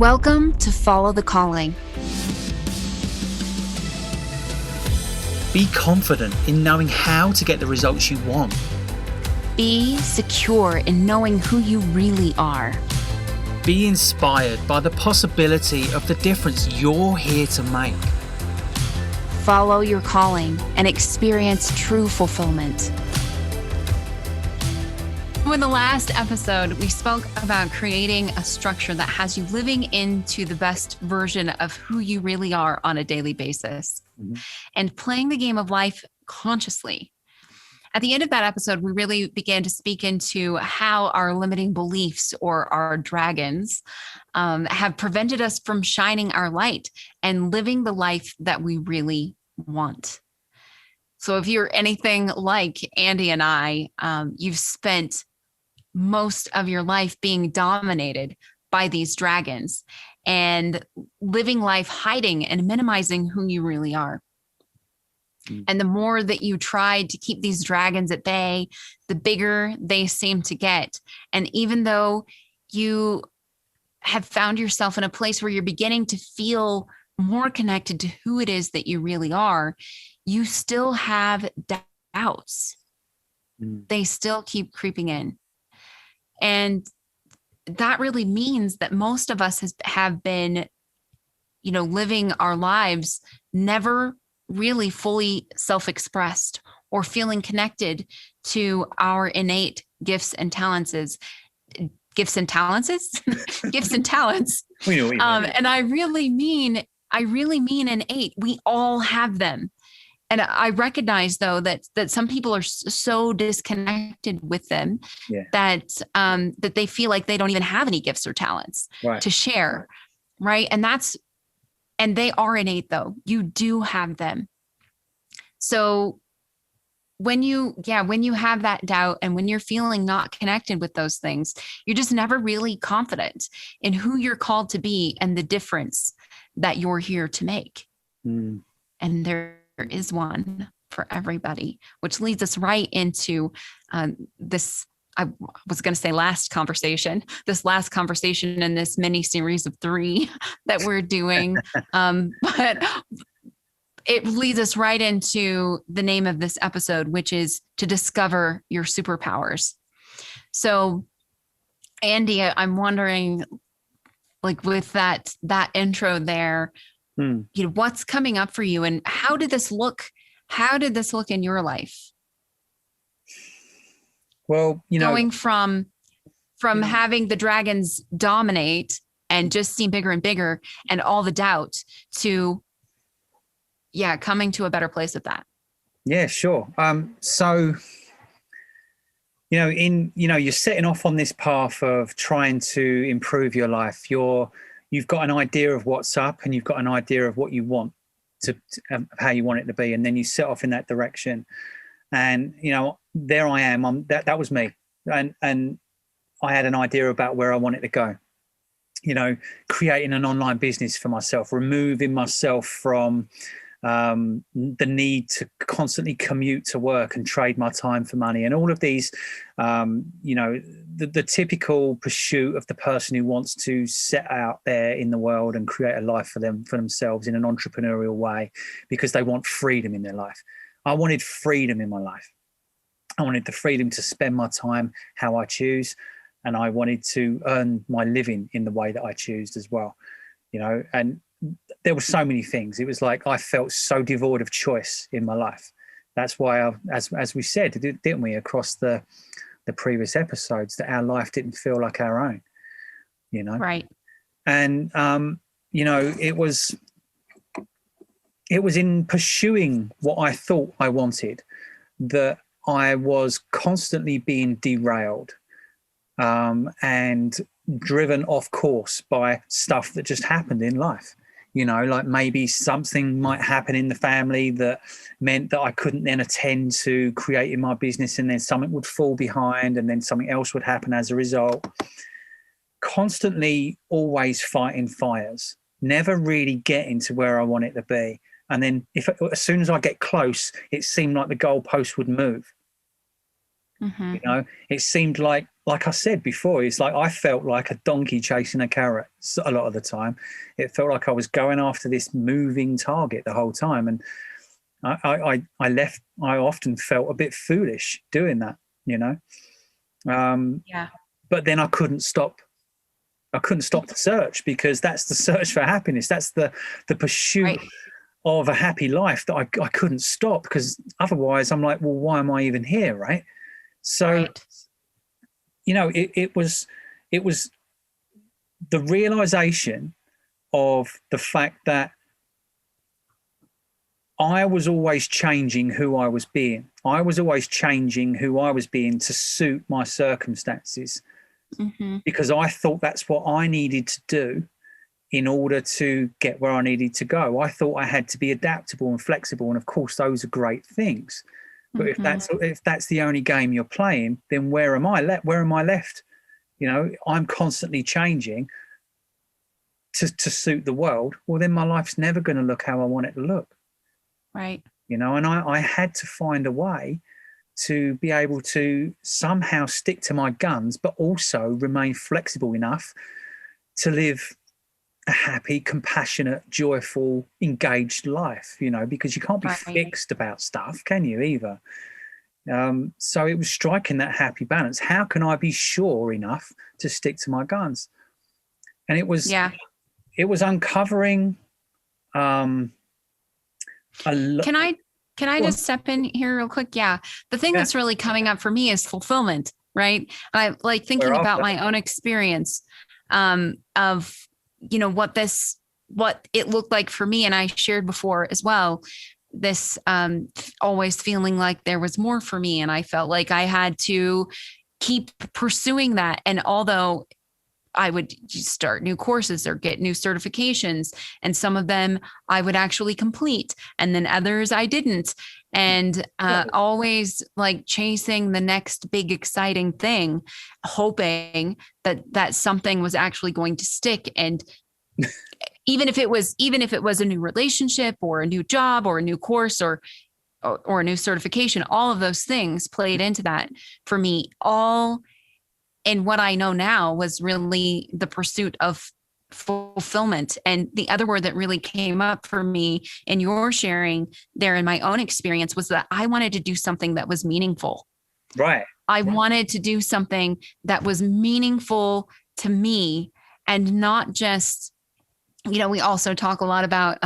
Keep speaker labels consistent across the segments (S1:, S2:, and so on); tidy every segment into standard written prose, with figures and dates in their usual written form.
S1: Welcome to Follow the Calling.
S2: Be confident in knowing how to get the results you want.
S1: Be secure in knowing who you really are.
S2: Be inspired by the possibility of the difference you're here to make.
S1: Follow your calling and experience true fulfillment. In the last episode, we spoke about creating a structure that has you living into the best version of who you really are on a daily basis and playing the game of life consciously. At the end of that episode, we really began to speak into how our limiting beliefs or our dragons have prevented us from shining our light and living the life that we really want. So if you're anything like Andy and I, you've spent most of your life being dominated by these dragons and living life hiding and minimizing who you really are. And the more that you tried to keep these dragons at bay, the bigger they seem to get. And even though you have found yourself in a place where you're beginning to feel more connected to who it is that you really are, you still have doubts. They still keep creeping in. And that really means that most of us have been, living our lives never really fully self-expressed or feeling connected to our innate gifts and talents. Gifts and talents.
S2: We know what you mean.
S1: And I really mean innate. We all have them. And I recognize, though, that some people are so disconnected with them that they feel like they don't even have any gifts or talents to share, right? And they are innate, though. You do have them. So when you have that doubt and when you're feeling not connected with those things, you're just never really confident in who you're called to be and the difference that you're here to make. And there is one for everybody, which leads us right into this. I was going to say this last conversation in this mini series of 3 that we're doing. But it leads us right into the name of this episode, which is to discover your superpowers. So, Andy, I'm wondering, like with that intro there, what's coming up for you and how did this look? How did this look in your life?
S2: Well,
S1: going from having the dragons dominate and just seem bigger and bigger and all the doubt to, coming to a better place with that.
S2: Yeah, sure. So, you're setting off on this path of trying to improve your life. You've got an idea of what's up and you've got an idea of what you want to how you want it to be. And then you set off in that direction. And, there I am. That was me. And I had an idea about where I wanted to go, creating an online business for myself, removing myself from the need to constantly commute to work and trade my time for money and all of these, the typical pursuit of the person who wants to set out there in the world and create a life for themselves in an entrepreneurial way because they want freedom in their life. I wanted freedom in my life. I wanted the freedom to spend my time how I choose, and I wanted to earn my living in the way that I choose as well, and there were so many things. It was like I felt so devoid of choice in my life. That's why, as we said, didn't we, across the previous episodes, that our life didn't feel like our own,
S1: Right.
S2: And, it was in pursuing what I thought I wanted that I was constantly being derailed and driven off course by stuff that just happened in life. Like maybe something might happen in the family that meant that I couldn't then attend to creating my business, and then something would fall behind and then something else would happen as a result. Constantly always fighting fires, never really getting to where I want it to be. And then as soon as I get close, it seemed like the goalpost would move. It seemed like like I said before, it's like I felt like a donkey chasing a carrot a lot of the time. It felt like I was going after this moving target the whole time. And I often felt a bit foolish doing that, you know.
S1: Yeah.
S2: But then I couldn't stop the search, because that's the search for happiness. That's the pursuit
S1: Right.
S2: of a happy life that I couldn't stop, because otherwise I'm like, well, why am I even here, right? So,
S1: Right.
S2: you know, it was the realization of the fact that I was always changing who I was being. I was always changing who I was being to suit my circumstances,
S1: Mm-hmm.
S2: because I thought that's what I needed to do in order to get where I needed to go. I thought I had to be adaptable and flexible, and of course those are great things. But
S1: Mm-hmm.
S2: if that's the only game you're playing, then where am I left? You know, I'm constantly changing to suit the world. Well, then my life's never going to look how I want it to look.
S1: Right.
S2: You know, and I had to find a way to be able to somehow stick to my guns, but also remain flexible enough to live a happy, compassionate, joyful, engaged life, you know, because you can't be
S1: Right.
S2: fixed about stuff, can you, either? So it was striking that happy balance. How can I be sure enough to stick to my guns? And
S1: Yeah.
S2: it was uncovering a lot.
S1: Can I just step in here real quick? Yeah. The thing
S2: Yeah,
S1: that's really coming up for me is fulfillment, right? And I like thinking
S2: we're
S1: about
S2: after.
S1: my own experience of, what it looked like for me. And I shared before as well, this always feeling like there was more for me. And I felt like I had to keep pursuing that. And although I would start new courses or get new certifications. And some of them I would actually complete, and then others I didn't. And always like chasing the next big exciting thing, hoping that something was actually going to stick. And even if it was a new relationship or a new job or a new course or a new certification, all of those things played into that for me. All and what I know now was really the pursuit of fulfillment. And the other word that really came up for me in your sharing there in my own experience was that I wanted to do something that was meaningful.
S2: Right.
S1: I wanted to do something that was meaningful to me, and not just, we also talk a lot about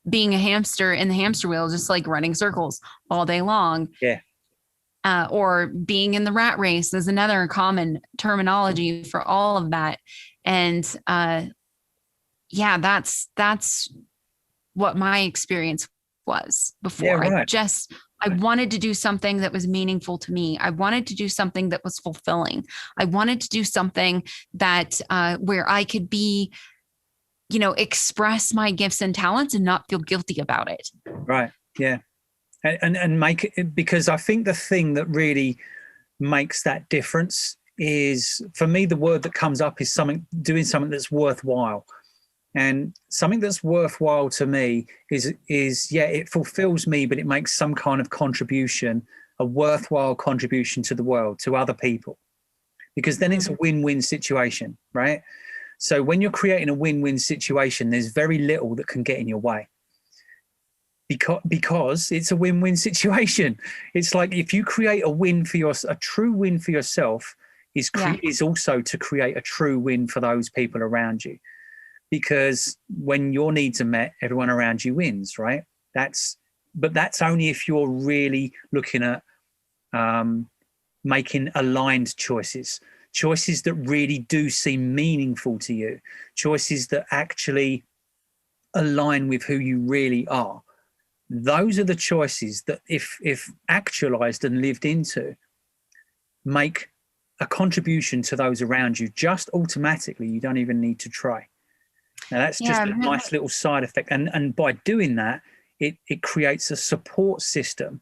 S1: being a hamster in the hamster wheel, just like running circles all day long.
S2: Yeah.
S1: Or being in the rat race is another common terminology for all of that. And yeah, that's what my experience was
S2: Yeah,
S1: before.
S2: right.
S1: I wanted to do something that was meaningful to me. I wanted to do something that was fulfilling. I wanted to do something that where I could be, express my gifts and talents and not feel guilty about it.
S2: Right. Yeah. And make it, because I think the thing that really makes that difference is, for me, the word that comes up is doing something that's worthwhile. And something that's worthwhile to me is yeah, it fulfills me, but it makes some kind of contribution, a worthwhile contribution to the world, to other people, because then it's a win-win situation, right? So when you're creating a win-win situation, there's very little that can get in your way. Because it's a win-win situation. It's like, if you create a true win for yourself is also to create a true win for those people around you. Because when your needs are met, everyone around you wins, right? But that's only if you're really looking at making aligned choices that really do seem meaningful to you, choices that actually align with who you really are. Those are the choices that, if actualized and lived into, make a contribution to those around you just automatically. You don't even need to try. Now, that's just a nice little side effect. And by doing that, it creates a support system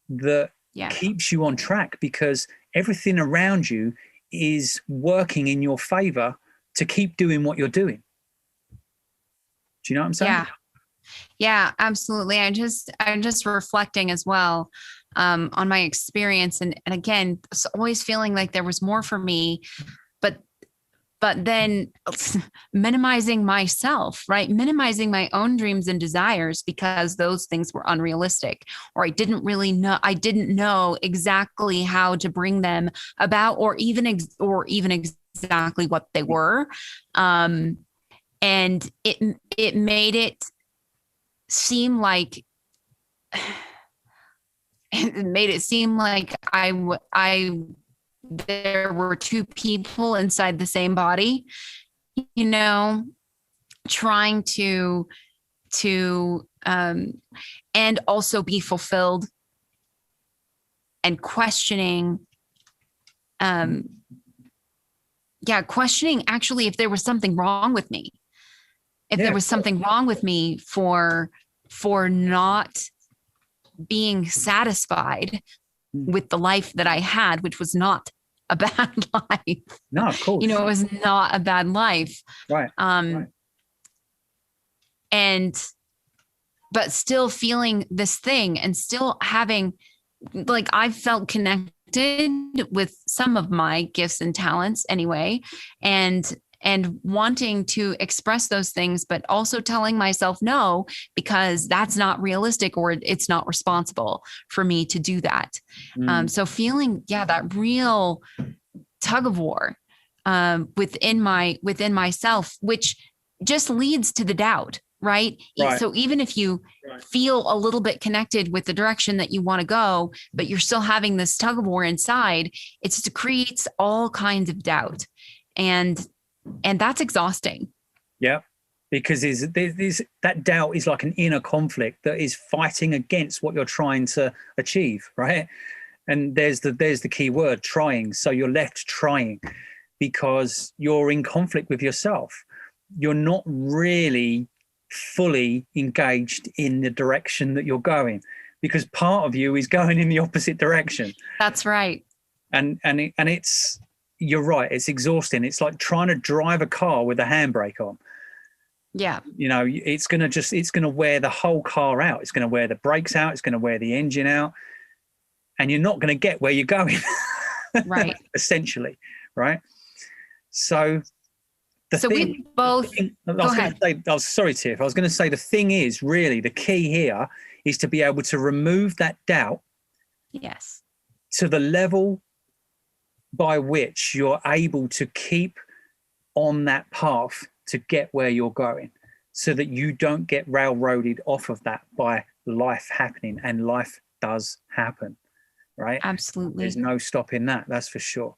S2: that keeps you on track, because everything around you is working in your favor to keep doing what you're doing. Do you know what I'm saying?
S1: Yeah, absolutely. I'm just reflecting as well on my experience. And again, always feeling like there was more for me, but then minimizing myself, right? Minimizing my own dreams and desires because those things were unrealistic, or I didn't know exactly how to bring them about, or even exactly what they were. And it made it seem like I there were two people inside the same body, trying to and also be fulfilled, and questioning actually if there was something wrong with me, there was something wrong with me for not being satisfied with the life that I had, which was not a bad life.
S2: No, of course.
S1: It was not a bad life.
S2: Right.
S1: But still feeling this thing, and still having, like, I felt connected with some of my gifts and talents anyway, and wanting to express those things, but also telling myself no, because that's not realistic, or it's not responsible for me to do that. So feeling, that real tug of war within myself, which just leads to the doubt, right? So even if you feel a little bit connected with the direction that you want to go, but you're still having this tug of war inside, it creates all kinds of doubt. And that's exhausting. Yeah.
S2: Because that doubt is like an inner conflict that is fighting against what you're trying to achieve, right? And there's the key word, trying. So you're left trying because you're in conflict with yourself. You're not really fully engaged in the direction that you're going, because part of you is going in the opposite direction.
S1: That's right.
S2: And it's, you're right, it's exhausting. It's like trying to drive a car with a handbrake on.
S1: Yeah.
S2: It's going to wear the whole car out. It's going to wear the brakes out. It's going to wear the engine out. And you're not going to get where you're going.
S1: Right.
S2: Essentially. Right. So
S1: we both,
S2: sorry, Tiff. I was going to say the thing is really the key here is to be able to remove that doubt.
S1: Yes.
S2: To the level by which you're able to keep on that path to get where you're going, so that you don't get railroaded off of that by life happening. And life does happen, right?
S1: Absolutely.
S2: There's no stopping that, that's for sure.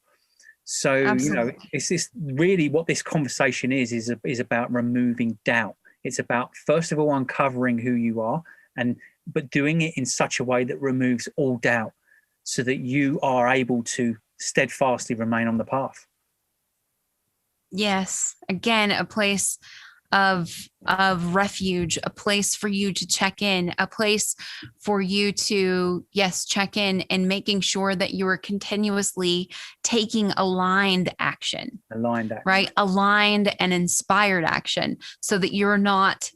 S2: So,
S1: Absolutely.
S2: It's this really what this conversation is about removing doubt. It's about, first of all, uncovering who you are, but doing it in such a way that removes all doubt, so that you are able to steadfastly remain on the path.
S1: Yes. Again, a place of refuge, a place for you to check in, a place for you to, check in, and making sure that you are continuously taking aligned action. Right? Aligned and inspired action, so that you're not,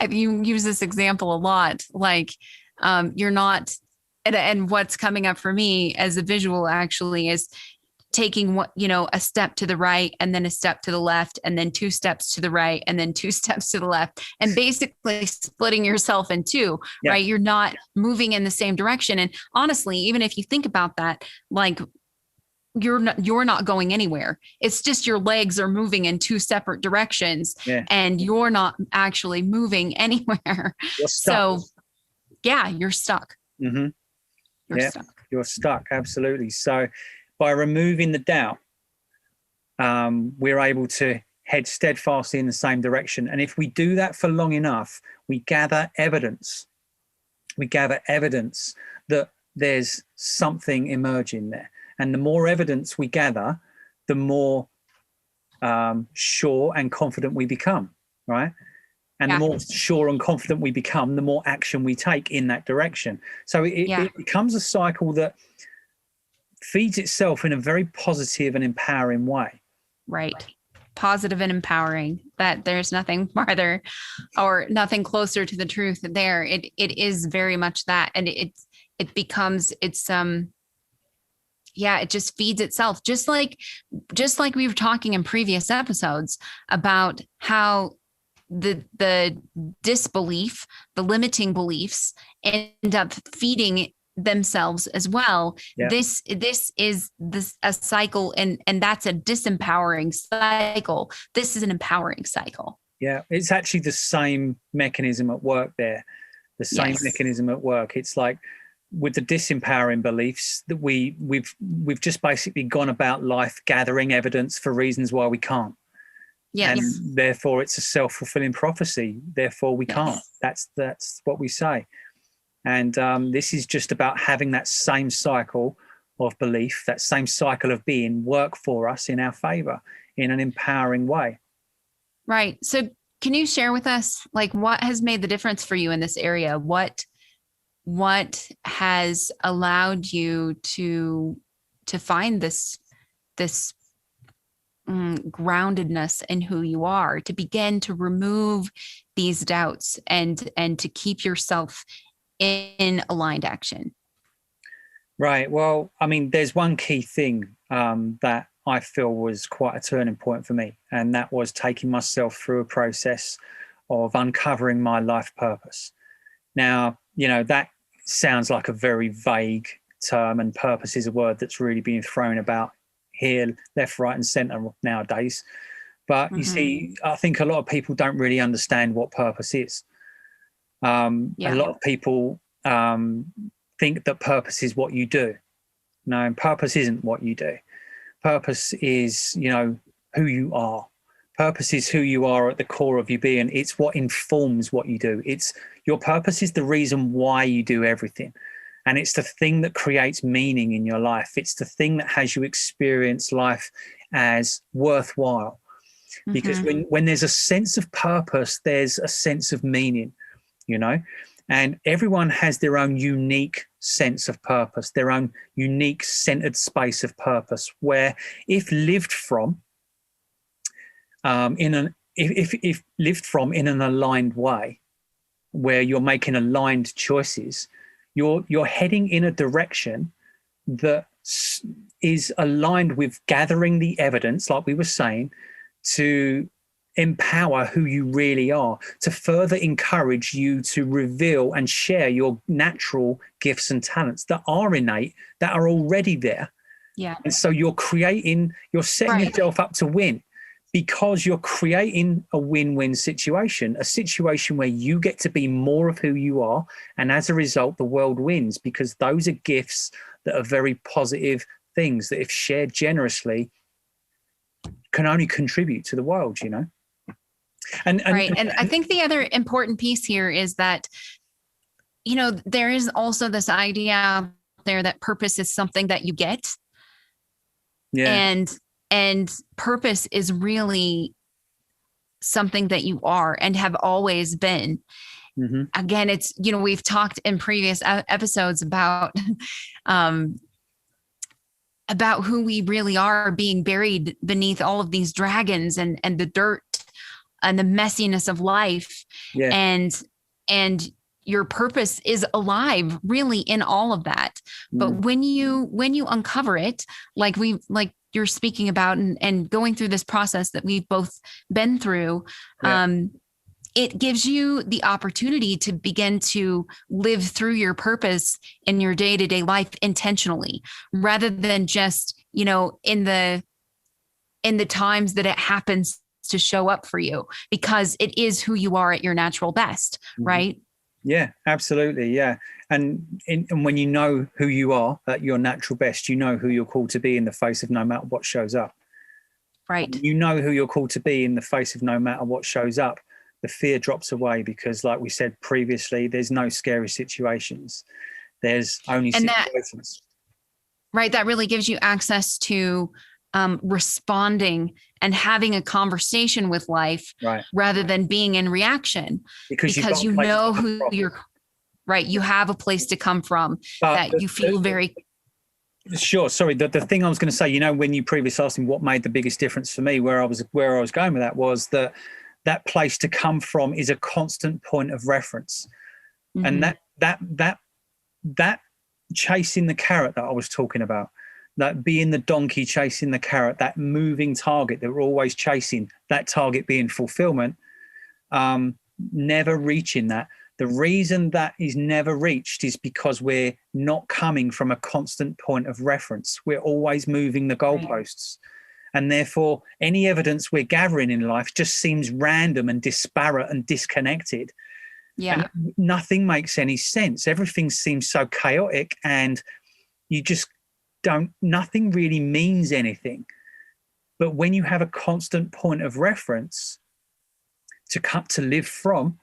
S1: you use this example a lot, like you're not, and what's coming up for me as a visual actually is taking a step to the right, and then a step to the left, and then 2 steps to the right, and then 2 steps to the left, and basically splitting yourself in two, right? You're not moving in the same direction. And honestly, even if you think about that, like you're not going anywhere. It's just your legs are moving in 2 separate directions, and you're not actually moving anywhere. So you're stuck.
S2: Mm-hmm. You're stuck. Absolutely. So by removing the doubt, we're able to head steadfastly in the same direction. And if we do that for long enough, we gather evidence. That there's something emerging there. And the more evidence we gather, the more sure and confident we become, right? And the more sure and confident we become, the more action we take in that direction. So it becomes a cycle that feeds itself in a very positive and empowering way.
S1: Right. positive and empowering, that there's nothing farther or nothing closer to the truth there. It is very much that. And it becomes, it just feeds itself. Just like we were talking in previous episodes about how the disbelief, the limiting beliefs end up feeding themselves as well. Yeah. This is a cycle, and that's a disempowering cycle. This is an empowering cycle.
S2: Yeah, it's actually the same mechanism at work there. The same mechanism at work. It's like with the disempowering beliefs that we've just basically gone about life gathering evidence for reasons why we can't. Yes. And therefore it's a self-fulfilling prophecy. Therefore we can't. That's what we say. And this is just about having that same cycle of belief, that same cycle of being work for us in our favor in an empowering way.
S1: Right. So can you share with us, like, what has made the difference for you in this area? What has allowed you to find this groundedness in who you are, to begin to remove these doubts and to keep yourself in aligned action?
S2: Right. Well, I mean, there's one key thing that I feel was quite a turning point for me, and that was taking myself through a process of uncovering my life purpose. Now, that sounds like a very vague term, and purpose is a word that's really being thrown about here, left, right, and centre nowadays. But you see, I think a lot of people don't really understand what purpose is. A lot of people think that purpose is what you do. No, purpose isn't what you do. Purpose is, who you are. Purpose is who you are at the core of your being. It's what informs what you do. It's your purpose is the reason why you do everything. And it's the thing that creates meaning in your life. It's the thing that has you experience life as worthwhile. Because when there's a sense of purpose, there's a sense of meaning, and everyone has their own unique sense of purpose, their own unique centered space of purpose, where if lived from if lived from in an aligned way, where you're making aligned choices, you're heading in a direction that is aligned with gathering the evidence, like we were saying, to empower who you really are, to further encourage you to reveal and share your natural gifts and talents that are innate, that are already there.
S1: Yeah.
S2: And so you're setting yourself up to win, because you're creating a win-win situation, a situation where you get to be more of who you are. And as a result, the world wins, because those are gifts that are very positive things that, if shared generously, can only contribute to the world, And
S1: I think the other important piece here is that, there is also this idea out there that purpose is something that you get. Yeah. And purpose is really something that you are and have always been. Again, it's, we've talked in previous episodes about who we really are, being buried beneath all of these dragons and the dirt and the messiness of life. Yeah. And your purpose is alive really in all of that. But when you uncover it, like you're speaking about and going through this process that we've both been through, it gives you the opportunity to begin to live through your purpose in your day-to-day life intentionally, rather than just, in the times that it happens to show up for you, because it is who you are at your natural best, right?
S2: Yeah, absolutely. Yeah. And when you know who you are at your natural best, you know who you're called to be in the face of no matter what shows up.
S1: Right.
S2: You know who you're called to be in the face of no matter what shows up. The fear drops away, because, like we said previously, there's no scary situations. There's only situations.
S1: Right. That really gives you access to responding and having a conversation with life, right, rather than being in reaction, because you know who you're. Right. You have a place to come from, that you feel very.
S2: Sure. Sorry. The thing I was going to say, you know, when you previously asked me what made the biggest difference for me, where I was going with that was that place to come from is a constant point of reference.
S1: Mm-hmm.
S2: And that chasing the carrot that I was talking about, that being the donkey chasing the carrot, that moving target that we're always chasing, that target being fulfillment, never reaching that. The reason that is never reached is because we're not coming from a constant point of reference. We're always moving the goalposts. And therefore, any evidence we're gathering in life just seems random and disparate and disconnected.
S1: Yeah.
S2: And nothing makes any sense. Everything seems so chaotic, and you just nothing really means anything. But when you have a constant point of reference to live from,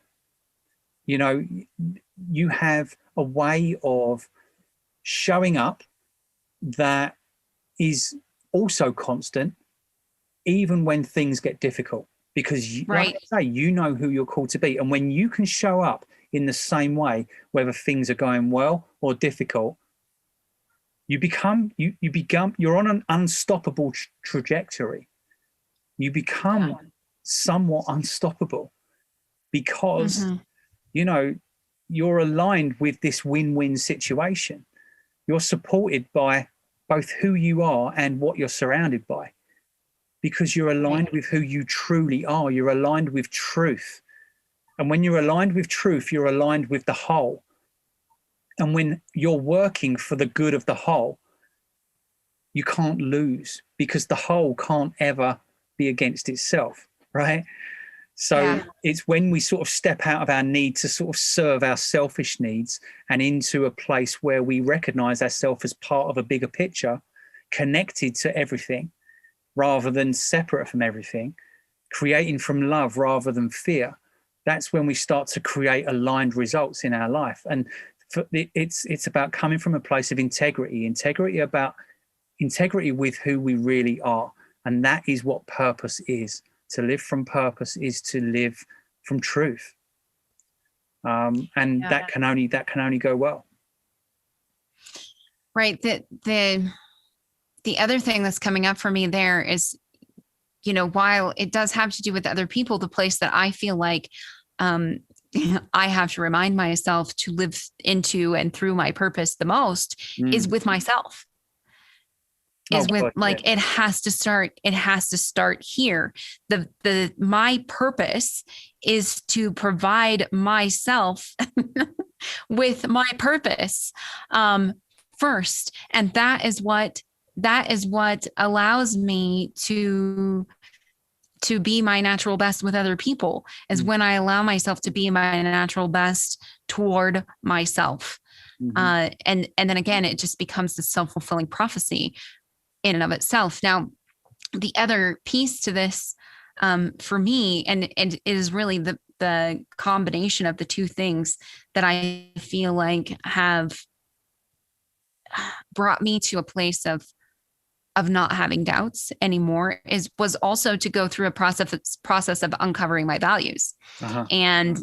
S2: you know, you have a way of showing up that is also constant, even when things get difficult. Because, like I say, you know who you're called to be. And when you can show up in the same way, whether things are going well or difficult, you're on an unstoppable trajectory. You become somewhat unstoppable because, you know, you're aligned with this win-win situation. You're supported by both who you are and what you're surrounded by, because you're aligned with who you truly are. You're aligned with truth. And when you're aligned with truth, you're aligned with the whole. And when you're working for the good of the whole, you can't lose, because the whole can't ever be against itself, right? So it's when we sort of step out of our need to sort of serve our selfish needs and into a place where we recognize ourselves as part of a bigger picture, connected to everything rather than separate from everything, creating from love rather than fear. That's when we start to create aligned results in our life. And it's about coming from a place of integrity with who we really are. And that is what purpose is. To live from purpose is to live from truth. That can only go well.
S1: Right. The other thing that's coming up for me there is, you know, while it does have to do with other people, the place that I feel like I have to remind myself to live into and through my purpose the most is with myself. It has to start here. My purpose is to provide myself with my purpose first. And that is what allows me to be my natural best with other people, is when I allow myself to be my natural best toward myself. And then again, it just becomes the self-fulfilling prophecy in and of itself. Now, the other piece to this for me, and it is really the combination of the two things that I feel like have brought me to a place of not having doubts anymore, was also to go through a process of uncovering my values and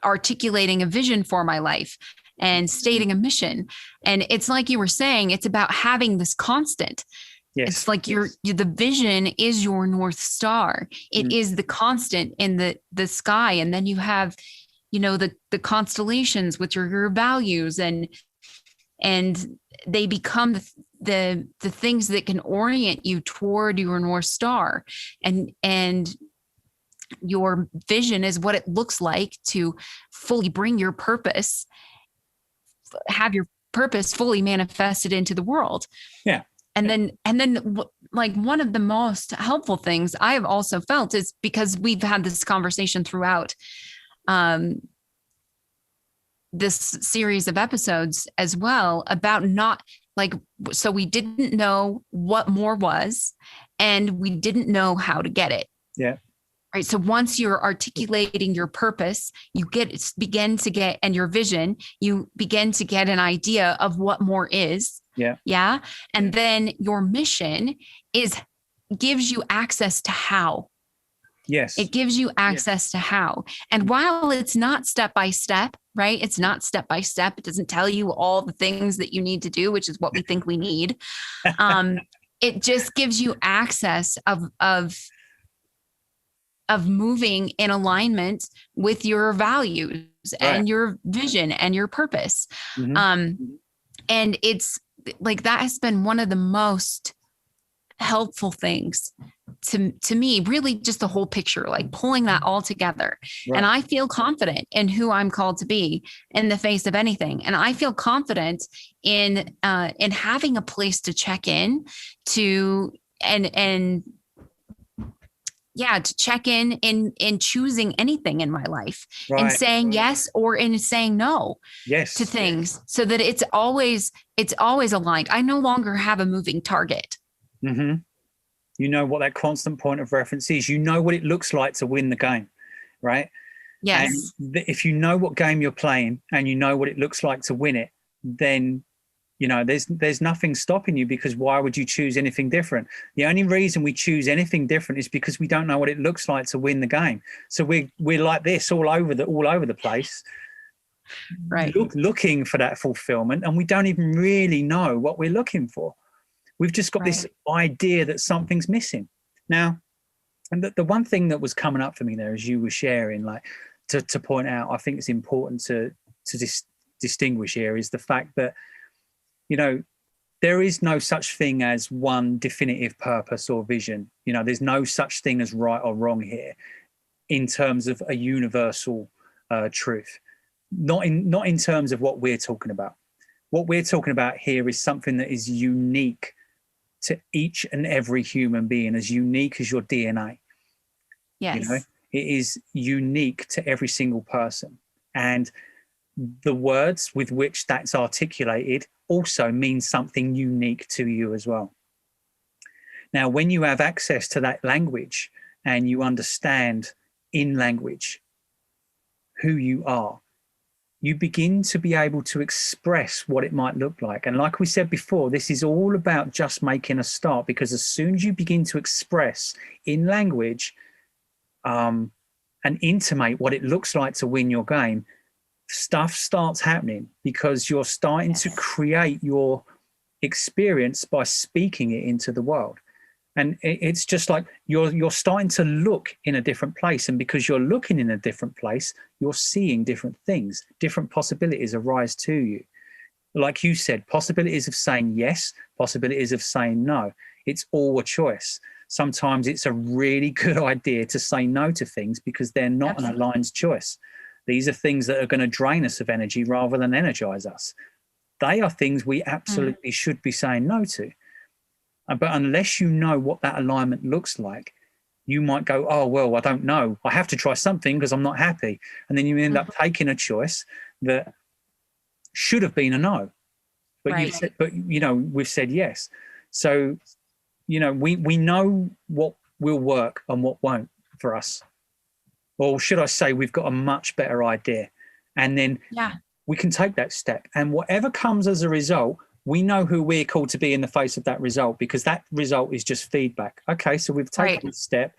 S1: articulating a vision for my life and stating a mission. And it's like you were saying, it's about having this constant. Yes. It's like the vision is your North Star. It is the constant in the sky. And then you have, you know, the constellations with your values, and they become the things that can orient you toward your North Star. And your vision is what it looks like to fully bring your purpose, have your purpose fully manifested into the world. Yeah. And then like one of the most helpful things I have also felt is, because we've had this conversation throughout this series of episodes as well, about so we didn't know what more was, and we didn't know how to get it. Yeah. Right. So once you're articulating your purpose, begin to get, and your vision, you begin to get an idea of what more is. Yeah. Yeah. And then your mission gives you access to how.
S2: Yes.
S1: It gives you access to how. And while it's not step by step, right? It's not step by step. It doesn't tell you all the things that you need to do, which is what we think we need. It just gives you access of moving in alignment with your values and your vision and your purpose. And it's like, that has been one of the most helpful things to me, really just the whole picture, like pulling that all together. Right. And I feel confident in who I'm called to be in the face of anything. And I feel confident in having a place to check in to, to check in choosing anything in my life, and saying yes or in saying no to things, so that it's always aligned. I no longer have a moving target.
S2: Mm-hmm. You know what that constant point of reference is. You know what it looks like to win the game, right?
S1: Yes.
S2: And if you know what game you're playing and you know what it looks like to win it, then, you know, there's nothing stopping you, because why would you choose anything different? The only reason we choose anything different is because we don't know what it looks like to win the game. So we're like this all over the place,
S1: right?
S2: Looking for that fulfillment, and we don't even really know what we're looking for. We've just got this idea that something's missing. Now, and the one thing that was coming up for me there as you were sharing, like to point out, I think it's important to distinguish here, is the fact that, you know, there is no such thing as one definitive purpose or vision. You know, there's no such thing as right or wrong here in terms of a universal truth. Not in terms of what we're talking about. What we're talking about here is something that is unique to each and every human being, as unique as your DNA.
S1: Yes.
S2: You know, it is unique to every single person. And the words with which that's articulated also mean something unique to you as well. Now, when you have access to that language and you understand in language who you are, you begin to be able to express what it might look like. And like we said before, this is all about just making a start, because as soon as you begin to express in language and intimate what it looks like to win your game, stuff starts happening, because you're starting to create your experience by speaking it into the world. And it's just like you're starting to look in a different place. And because you're looking in a different place, you're seeing different things, different possibilities arise to you. Like you said, possibilities of saying yes, possibilities of saying no. It's all a choice. Sometimes it's a really good idea to say no to things because they're not an aligned choice. These are things that are going to drain us of energy rather than energize us. They are things we absolutely should be saying no to. But unless you know what that alignment looks like, you might go, oh, well, I don't know. I have to try something because I'm not happy. And then you end up taking a choice that should have been a no. But we've said yes. So, you know, we know what will work and what won't for us. Or should I say, we've got a much better idea. And then we can take that step. And whatever comes as a result, we know who we're called to be in the face of that result, because that result is just feedback. Okay, so we've taken this step.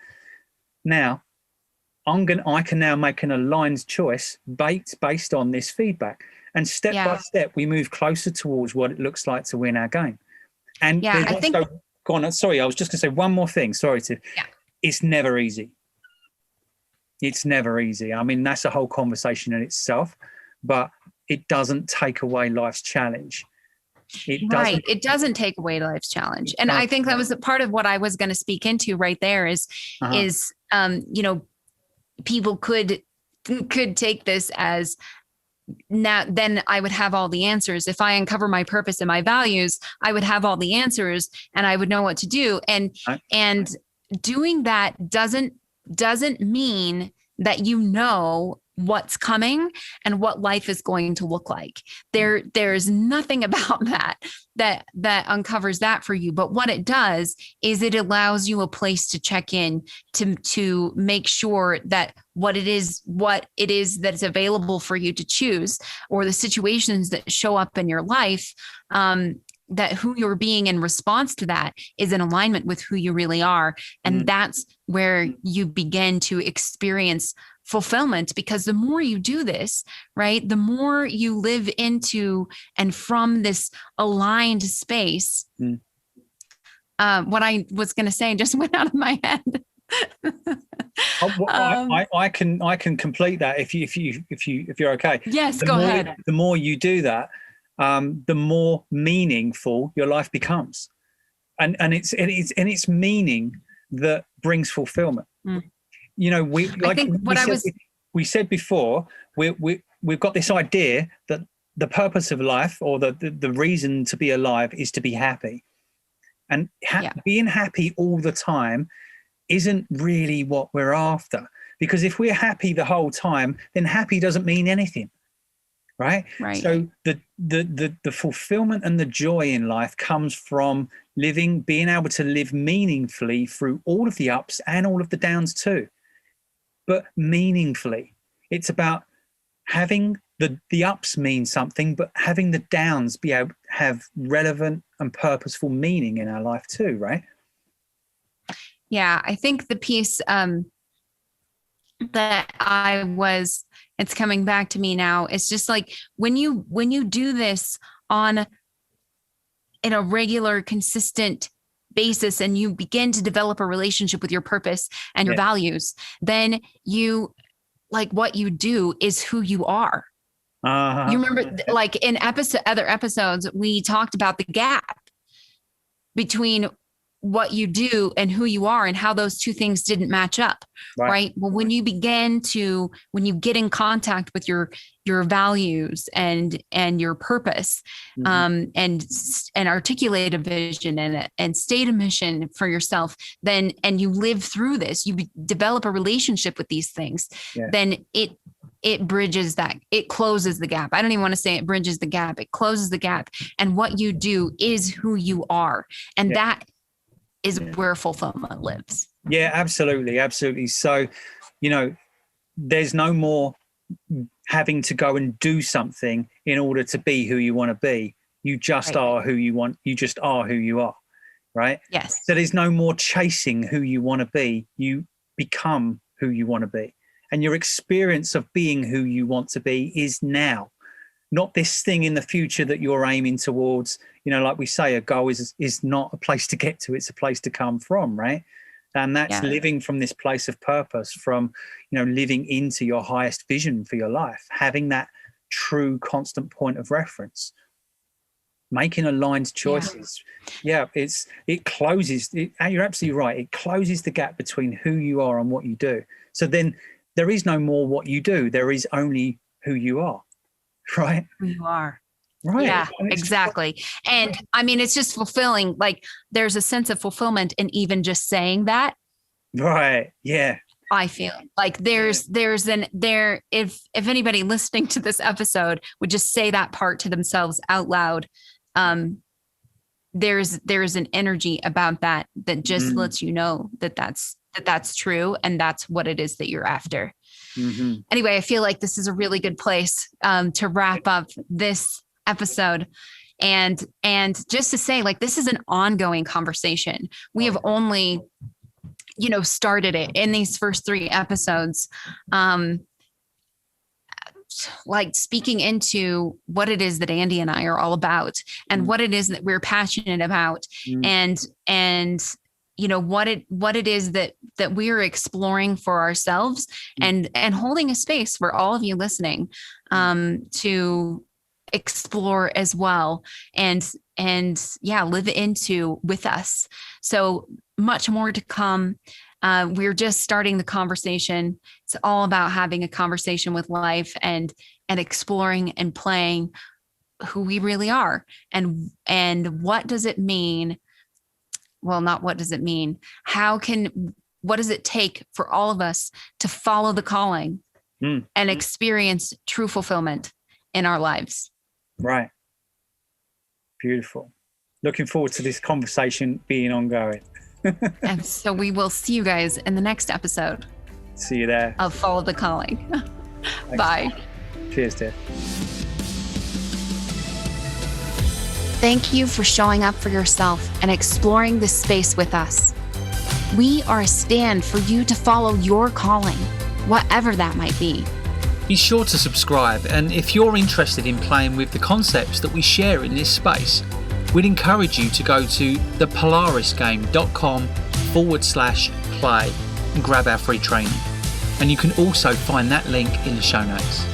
S2: Now, I can now make an aligned choice based on this feedback. And step by step, we move closer towards what it looks like to win our game. And go on. Sorry, I was just going to say one more thing. Sorry, it's never easy. It's never easy. I mean, that's a whole conversation in itself, but it doesn't take away life's challenge.
S1: It doesn't take away life's challenge. And I think that was a part of what I was going to speak into right there is you know, people could take this as, now then I would have all the answers. If I uncover my purpose and my values, I would have all the answers and I would know what to do. And doing that doesn't mean that you know what's coming and what life is going to look like. There's nothing about that uncovers that for you. But what it does is it allows you a place to check in to make sure that what it is that's available for you to choose, or the situations that show up in your life, that who you're being in response to that is in alignment with who you really are. And that's where you begin to experience fulfillment, because the more you do this, right, the more you live into and from this aligned space. What I was going to say just went out of my head.
S2: I can complete that if you're okay.
S1: Yes, go ahead.
S2: The more you do that, the more meaningful your life becomes, and it's meaning that brings fulfillment. You know, we said before, we've got this idea that the purpose of life, or the reason to be alive, is to be happy, and being happy all the time isn't really what we're after, because if we're happy the whole time, then happy doesn't mean anything. Right. So the fulfillment and the joy in life comes from being able to live meaningfully through all of the ups and all of the downs too. But meaningfully, it's about having the ups mean something, but having the downs be able to have relevant and purposeful meaning in our life too. Right.
S1: Yeah, I think the piece that it's coming back to me now. It's just like when you do this in a regular, consistent basis, and you begin to develop a relationship with your purpose and your values, then what you do is who you are. You remember, like in other episodes, we talked about the gap between what you do and who you are, and how those two things didn't match up. Right. Well, when you get in contact with your values and your purpose, and articulate a vision and state a mission for yourself, then, and you live through this, you develop a relationship with these things, then it bridges that, it closes the gap. I don't even want to say it bridges the gap. It closes the gap. And what you do is who you are. And that is where fulfillment lives. Yeah,
S2: absolutely. Absolutely. So, you know, there's no more having to go and do something in order to be who you want to be. You just are who you want. You just are who you are. Right.
S1: Yes.
S2: So there's no more chasing who you want to be. You become who you want to be. And your experience of being who you want to be is now, not this thing in the future that you're aiming towards. You know, like we say, a goal is not a place to get to, it's a place to come from, right? And that's living from this place of purpose, from, you know, living into your highest vision for your life, having that true constant point of reference, making aligned choices. It closes, you're absolutely right, it closes the gap between who you are and what you do. So then there is no more what you do, there is only who you are. Right.
S1: Who you are.
S2: Right.
S1: Yeah, exactly. And I mean, it's just fulfilling. Like there's a sense of fulfillment in even just saying that.
S2: Right. Yeah.
S1: I feel like if anybody listening to this episode would just say that part to themselves out loud, there's an energy about that just lets you know that's true. And that's what it is that you're after. Anyway, I feel like this is a really good place to wrap up this episode. And just to say, like, this is an ongoing conversation. We have only, started it in these first 3 episodes, like speaking into what it is that Andy and I are all about, and what it is that we're passionate about, and what it is that we're exploring for ourselves, and holding a space for all of you listening to explore as well, and live into with us. So much more to come. We're just starting the conversation. It's all about having a conversation with life and exploring and playing who we really are, and what does it mean? Well, not what does it mean? What does it take for all of us to follow the calling and experience true fulfillment in our lives?
S2: Right. Beautiful. Looking forward to this conversation being ongoing.
S1: And so we will see you guys in the next episode.
S2: See you there.
S1: Of Follow the Calling. Bye.
S2: Cheers, dear.
S1: Thank you for showing up for yourself and exploring this space with us. We are a stand for you to follow your calling, whatever that might be.
S3: Be sure to subscribe, and if you're interested in playing with the concepts that we share in this space, we'd encourage you to go to thepolarisgame.com/play and grab our free training. And you can also find that link in the show notes.